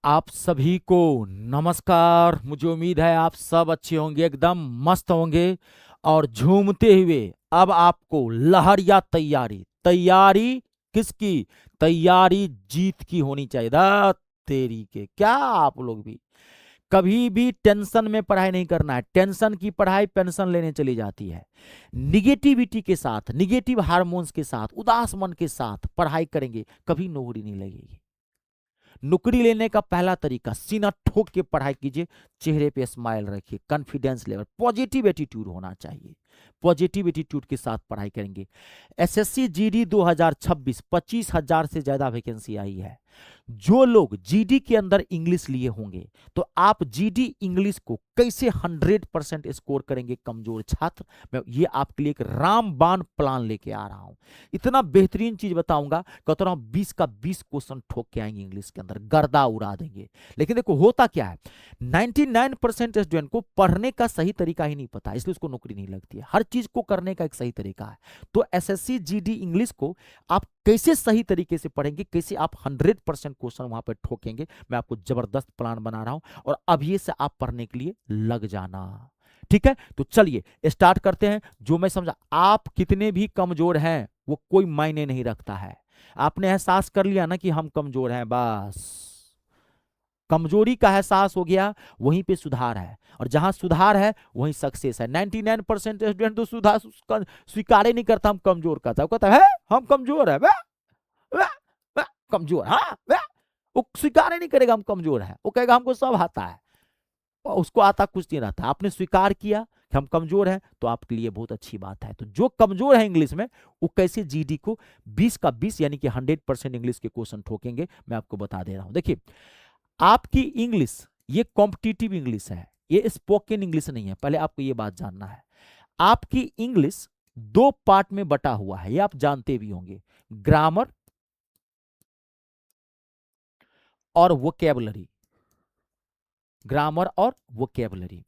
आप सभी को नमस्कार। मुझे उम्मीद है आप सब अच्छे होंगे, एकदम मस्त होंगे और झूमते हुए। अब आपको लहर या तैयारी तैयारी किसकी? तैयारी जीत की होनी चाहिए। तेरी के क्या आप लोग भी कभी भी टेंशन में पढ़ाई नहीं करना है। टेंशन की पढ़ाई पेंशन लेने चली जाती है। निगेटिविटी के साथ, निगेटिव हार्मोन्स के साथ, उदास मन के साथ पढ़ाई करेंगे, कभी नौकरी नहीं लगेगी। नौकरी लेने का पहला तरीका, सीना ठोक के पढ़ाई कीजिए, चेहरे पे स्माइल रखिए, कॉन्फिडेंस लेवल, पॉजिटिव एटीट्यूड होना चाहिए। पॉजिटिव एटीट्यूड के साथ पढ़ाई करेंगे। एसएससी जीडी 2026 25,000 से ज्यादा वैकेंसी आई है। जो लोग जीडी के अंदर इंग्लिश लिए होंगे, तो आप जीडी इंग्लिश को कैसे 100% स्कोर करेंगे कमजोर छात्र, मैं ये आपके लिए एक रामबाण प्लान लेके आ रहा हूं। इतना बेहतरीन चीज बताऊंगा, कहता हूं 20 का 20 क्वेश्चन ठोक के आएंगे, इंग्लिश के अंदर गर्दा उड़ा देंगे। लेकिन देखो होता क्या है, 99% स्टूडेंट को पढ़ने का सही तरीका ही नहीं पता, इसलिए उसको नौकरी नहीं लगती है। हर चीज को करने का एक सही तरीका है। तो एसएससी जीडी इंग्लिश को आप कैसे सही तरीके से पढ़ेंगे, कैसे आप 100% क्वेश्चन वहां पर ठोकेंगे, मैं आपको जबरदस्त प्लान बना रहा हूं और अभी से आप पढ़ने के लिए लग जाना। ठीक है, तो चलिए स्टार्ट करते हैं। जो मैं समझा, आप कितने भी कमजोर हैं वो कोई मायने नहीं रखता है। आपने एहसास कर लिया ना कि हम कमजोर हैं, बस कमजोरी का एहसास हो गया, वहीं पे सुधार है, और जहां सुधार है वहीं सक्सेस है। 99% स्टूडेंट तो सुधार स्वीकार ही नहीं करता, हम कमजोर का था, कहता है हम कमजोर है, वह, वह, कमजोर, हाँ वह, वो स्वीकार ही नहीं करेगा हम कमजोर है, वो कहेगा हमको सब आता है, और उसको आता कुछ नहीं रहता। आपने स्वीकार किया कि हम कमजोर हैं, तो आपके लिए बहुत अच्छी बात है। तो जो कमजोर है इंग्लिश में, वो कैसे जीडी को 20 का 20 यानी कि 100% इंग्लिश के क्वेश्चन ठोकेंगे, मैं आपको बता दे रहा हूं। देखिए, आपकी इंग्लिश ये कॉम्पिटिटिव इंग्लिश है, ये स्पोकन इंग्लिश नहीं है, पहले आपको ये बात जानना है। आपकी इंग्लिश दो पार्ट में बटा हुआ है, ये आप जानते भी होंगे, ग्रामर और वोकेबलरी। ग्रामर और वोकेबलरी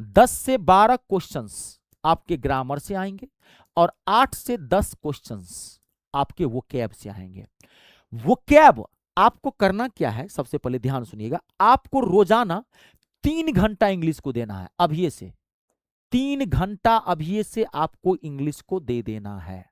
10 से 12 क्वेश्चंस आपके ग्रामर से आएंगे और 8 से 10 क्वेश्चंस आपके वोकैब से आएंगे। वोकैब आपको करना क्या है, सबसे पहले ध्यान सुनिएगा, आपको रोजाना 3 घंटा इंग्लिश को देना है। अभी से 3 घंटा अभी से आपको इंग्लिश को दे देना है,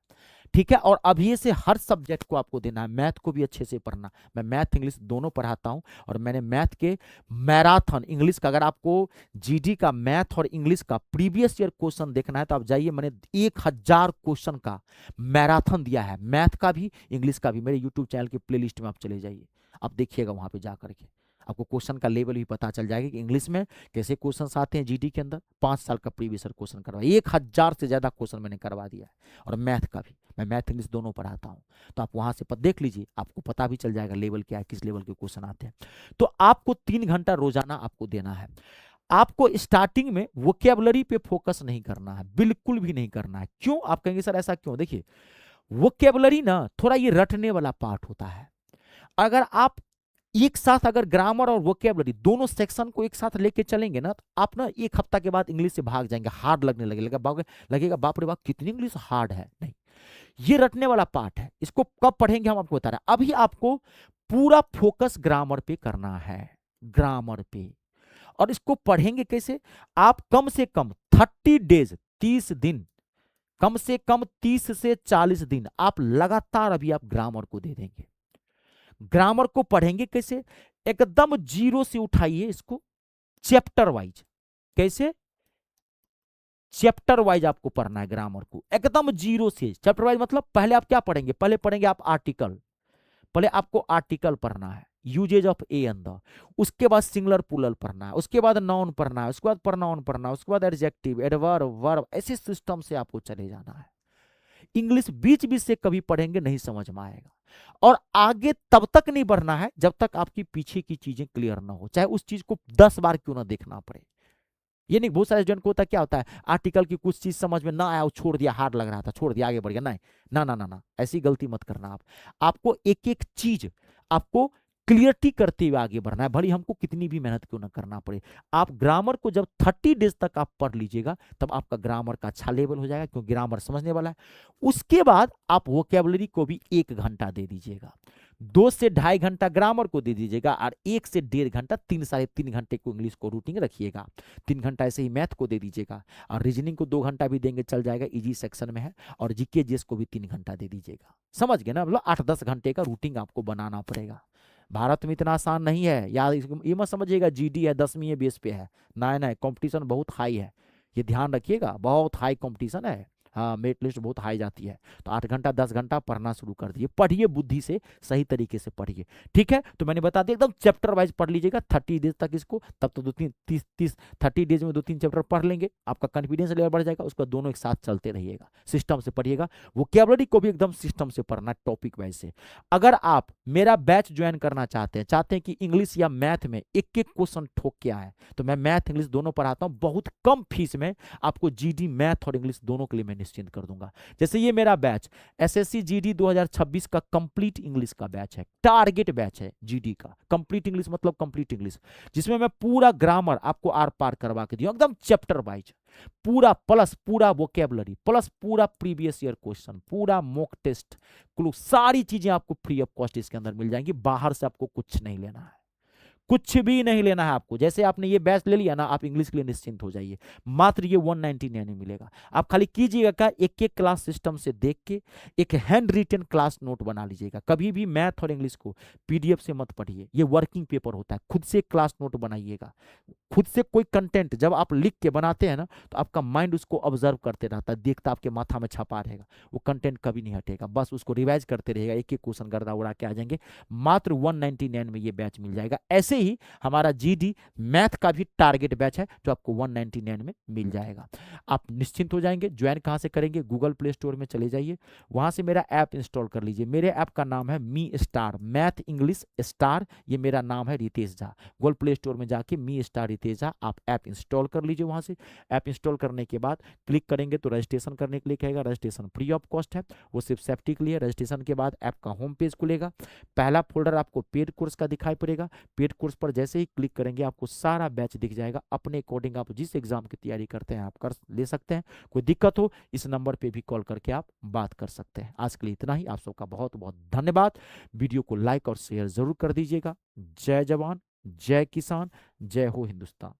ठीक है। और अभी से हर सब्जेक्ट को आपको देना है, मैथ को भी अच्छे से पढ़ना। मैं मैथ इंग्लिश दोनों पढ़ाता हूं, और मैंने मैथ के मैराथन इंग्लिश का, अगर आपको जीडी का मैथ और इंग्लिश का प्रीवियस ईयर क्वेश्चन देखना है तो आप जाइए, मैंने 1000 क्वेश्चन का मैराथन दिया है, मैथ का भी इंग्लिश का भी। मेरे यूट्यूब चैनल की प्लेलिस्ट में आप चले जाइए, आप देखिएगा, वहां पर जाकर के आपको क्वेश्चन का लेवल भी पता चल जाएगा कि इंग्लिश में कैसे क्वेश्चंस आते हैं। जीडी के अंदर 5 साल का प्रीवियस ईयर क्वेश्चन करवा, 1000 से ज्यादा क्वेश्चन मैंने करवा दिया है। और मैथ का भी, मैं मैथ इंग्लिश दोनों पढ़ाता हूं, तो आप वहां से देख लीजिए, आपको पता भी चल जाएगा लेवल क्या है, किस लेवल के क्वेश्चन आते हैं। तो आपको 3 घंटा रोजाना आपको देना है। आपको स्टार्टिंग में वोकैबुलरी पे फोकस नहीं करना है, बिल्कुल भी नहीं करना है। क्यों? आप कहेंगे सर ऐसा क्यों? देखिए, वोकैबुलरी ना थोड़ा ये रटने वाला पार्ट होता है। अगर आप एक साथ अगर ग्रामर और वोकैबुलरी दोनों सेक्शन को एक साथ लेके चलेंगे ना, तो आप ना 1 हफ्ता के बाद इंग्लिश से भाग जाएंगे, हार्ड लगने लगेगा बाप रे बाप कितनी इंग्लिश हार्ड है। नहीं, ये रटने वाला पार्ट है, इसको कब पढ़ेंगे हम आपको बता रहे हैं। अभी आपको पूरा फोकस ग्रामर पे करना है, ग्रामर पे। और इसको पढ़ेंगे कैसे? आप कम से कम 30 डेज, 30 दिन, कम से कम 30 से 40 दिन आप लगातार अभी आप ग्रामर को दे देंगे। ग्रामर को पढ़ेंगे कैसे? एकदम जीरो से उठाइए इसको, चैप्टर वाइज। कैसे? चैप्टर वाइज आपको पढ़ना है ग्रामर को, एकदम जीरो से। चैप्टर वाइज मतलब पहले आप क्या पढ़ेंगे? पहले पढ़ेंगे आप आर्टिकल, पहले आपको आर्टिकल पढ़ना है, uses of a and the. उसके बाद सिंगुलर प्लूरल पढ़ना है, उसके बाद नाउन पढ़ना है, उसके बाद प्रोनाउन पढ़ना है, उसके बाद एडजेक्टिव, एडवर्ब, वर्ब, ऐसे सिस्टम से आपको चले जाना है। इंग्लिश बीच बीच से कभी पढ़ेंगे नहीं समझ में आएगा। और आगे तब तक नहीं बढ़ना है जब तक आपकी पीछे की चीजें क्लियर ना हो, चाहे उस चीज को 10 बार क्यों ना देखना पड़े। ये नहीं, बहुत सारे स्टूडेंट को होता क्या होता है, आर्टिकल की कुछ चीज समझ में ना आया, वो छोड़ दिया, हार्ड लग रहा था, छोड़ दिया, आगे बढ़ गया। नहीं, ना ना ना ना, ऐसी गलती मत करना। आप आपको एक एक चीज आपको क्लियरिटी करते हुए आगे बढ़ना है, भले हमको कितनी भी मेहनत क्यों ना करना पड़े। आप ग्रामर को जब 30 डेज तक आप पढ़ लीजिएगा, तब आपका ग्रामर का अच्छा लेवल हो जाएगा, क्योंकि ग्रामर समझने वाला है। उसके बाद आप वोकैबुलरी को भी 1 घंटा दे दीजिएगा। 2 से 2.5 घंटा ग्रामर को दे दीजिएगा और 1 से 1.5 घंटा 3 साढ़े 3 घंटे को इंग्लिश को रूटीन रखिएगा। 3 घंटा ऐसे ही मैथ को दे दीजिएगा और रीजनिंग को 2 घंटा भी देंगे चल जाएगा, इजी सेक्शन में है। और जीके जीएस को भी 3 घंटा दे दीजिएगा। समझ गए ना, मतलब 8-10 घंटे का रूटीन आपको बनाना पड़ेगा। भारत में इतना आसान नहीं है यार, ये मत समझिएगा जीडी है 10वीं बेस पे है, ना ना, कंपटीशन बहुत हाई है, ये ध्यान रखिएगा, बहुत हाई कंपटीशन है। हाँ, मेरिट लिस्ट बहुत हाई जाती है। तो 8 घंटा 10 घंटा पढ़ना शुरू कर दिए, पढ़िए बुद्धि से, सही तरीके से पढ़िए। ठीक है, तो मैंने बता दिया एकदम चैप्टर वाइज पढ़ लीजिएगा 30 डेज तक इसको, तब तो 30 डेज में 2-3 चैप्टर पढ़ लेंगे, आपका कॉन्फिडेंस लेवल बढ़ जाएगा। उसका दोनों एक साथ चलते रहिएगा, सिस्टम से पढ़िएगा। वोकैबुलरी को भी एकदम सिस्टम से पढ़ना, टॉपिक वाइज से। अगर आप मेरा बैच ज्वाइन करना चाहते हैं कि इंग्लिश या मैथ में एक एक क्वेश्चन ठोक के आए, तो मैं मैथ इंग्लिश दोनों पढ़ाता हूँ, बहुत कम फीस में आपको जीडी मैथ और इंग्लिश दोनों के लिए मैं निश्चिंत कर दूंगा। जैसे ये मेरा बैच एसएससी जीडी 2026 का कंप्लीट इंग्लिश का बैच है, टारगेट बैच है जीडी का। कंप्लीट इंग्लिश मतलब कंप्लीट इंग्लिश, जिसमें मैं पूरा ग्रामर आपको आर पार करवा के दिया एकदम चैप्टर वाइज, पूरा प्लस पूरा वोकैबुलरी प्लस पूरा प्रीवियस ईयर क्वेश्चन, पूरा मॉक टेस्ट, क्लू, सारी चीजें आपको फ्री ऑफ कॉस्ट इसके अंदर मिल जाएंगी। बाहर से आपको कुछ नहीं लेना है, कुछ भी नहीं लेना है आपको। जैसे आपने ये बैच ले लिया ना, आप इंग्लिश के लिए निश्चिंत हो जाइए। मात्र ये 199 में मिलेगा। आप खाली कीजिएगा क्या, एक एक क्लास सिस्टम से देख के एक हैंड रिटन क्लास नोट बना लीजिएगा। कभी भी मैथ और इंग्लिश को पीडीएफ से मत पढ़िए, ये वर्किंग पेपर होता है। खुद से क्लास नोट बनाइएगा, खुद से कोई कंटेंट जब आप लिख के बनाते हैं ना, तो आपका माइंड उसको ऑब्जर्व करते रहता है, देखता आपके माथा में छपा रहेगा, वो कंटेंट कभी नहीं हटेगा, बस उसको रिवाइज करते रहेगा, एक एक क्वेश्चन गर्दा उड़ा के आ जाएंगे। मात्र 199 में ये बैच मिल जाएगा। ऐसे ही हमारा जीडी मैथ का भी टारगेट बैच है, जो आपको 199 में मिल जाएगा। आप निश्चिंत हो जाएंगे। ज्वाइन कहाँ से करेंगे, गूगल प्ले स्टोर में चले जाइए, वहां से मेरा ऐप इंस्टॉल कर लीजिए। मेरे ऐप का नाम है me star, math English star, ये मेरा नाम है Ritesh Jha. Google play store में जाके मी स्टार रितेश झा आप ऐप इंस्टॉल कर लीजिए। वहां से ऐप इंस्टॉल करने के बाद क्लिक करेंगे तो रजिस्ट्रेशन करने के लिए कहेगा, रजिस्ट्रेशन फ्री ऑफ कॉस्ट है, वो सिर्फ सेफ्टी के लिए। रजिस्ट्रेशन के बाद ऐप का होम पेज खुलेगा, पहला फोल्डर आपको पेड कोर्स का दिखाई पड़ेगा। पेड कोर्स पर जैसे ही क्लिक करेंगे आपको सारा बैच दिख जाएगा। अपने अकॉर्डिंग आप जिस एग्जाम की तैयारी करते हैं आप कर ले सकते हैं। कोई दिक्कत हो इस नंबर पे भी कॉल करके आप बात कर सकते हैं। आज के लिए इतना ही, आप सबका बहुत बहुत धन्यवाद। वीडियो को लाइक और शेयर जरूर कर दीजिएगा। जय जवान, जय किसान, जय हो हिंदुस्तान।